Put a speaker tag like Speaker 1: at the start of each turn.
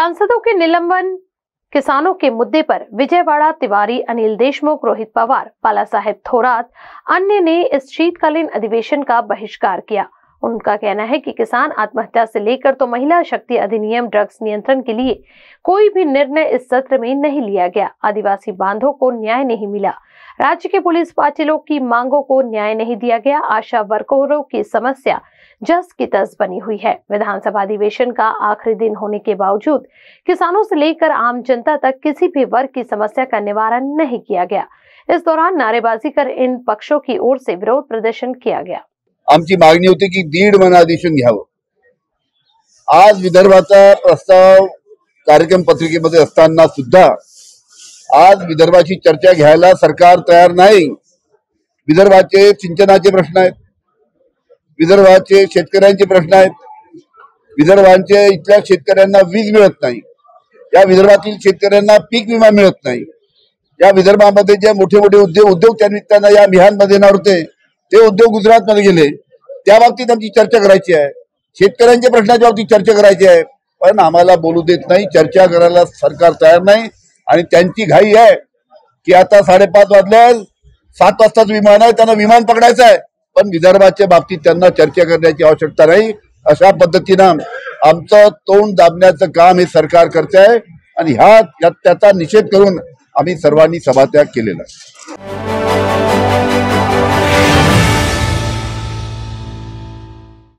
Speaker 1: सांसदों के निलंबन, किसानों के मुद्दे पर विजयवाड़ा तिवारी, अनिल देशमुख, रोहित पवार, बाला साहेब थोरात अन्य ने इस शीतकालीन अधिवेशन का बहिष्कार किया। उनका कहना है कि किसान आत्महत्या से लेकर तो महिला शक्ति अधिनियम, ड्रग्स नियंत्रण के लिए कोई भी निर्णय इस सत्र में नहीं लिया गया। आदिवासी बांधों को न्याय नहीं मिला। राज्य के पुलिस पाटिलों की मांगों को न्याय नहीं दिया गया। आशा वर्करों की समस्या जस की तस बनी हुई है। विधानसभा अधिवेशन का आखिरी दिन होने के बावजूद किसानों से लेकर आम जनता तक किसी भी वर्ग की समस्या का निवारण नहीं किया गया। इस दौरान नारेबाजी कर इन पक्षों की ओर से विरोध प्रदर्शन किया गया।
Speaker 2: आमची मागणी होती की 1.5 महिना अधिवेशन घ्यावं। आज विदर्भाचा प्रस्ताव कार्यक्रम पत्रिकेमध्ये असताना सुद्धा आज विदर्भाची चर्चा घ्यायला सरकार तयार नाही। विदर्भाचे सिंचनाचे प्रश्न आहेत, विदर्भाचे शेतकऱ्यांचे प्रश्न आहेत, विदर्भाचे इथल्या शेतकऱ्यांना वीज मिळत नाही, या विदर्भातील शेतकऱ्यांना पीक विमा मिळत नाही, या विदर्भामध्ये जे मोठे मोठे उद्योग त्या निमित्तानं या मिहानमध्ये येणार होते ते उद्योग गुजरातमध्ये गेले, त्या बाबतीत आमची चर्चा करायची आहे। शेतकऱ्यांच्या प्रश्नाच्या बाबतीत चर्चा करायची आहे, पण आम्हाला बोलू देत नाही, चर्चा करायला सरकार तयार नाही। आणि त्यांची घाई आहे की आता 5:30 वाजले, 7 वाजताच विमान आहे, त्यांना विमान पकडायचं आहे, पण विदर्भाच्या बाबतीत त्यांना चर्चा करण्याची आवश्यकता नाही। अशा पद्धतीनं आमचं तोंड दाबण्याचं काम हे सरकार करते आहे आणि त्याचा निषेध करून आम्ही सर्वांनी सभात्याग केलेला आहे।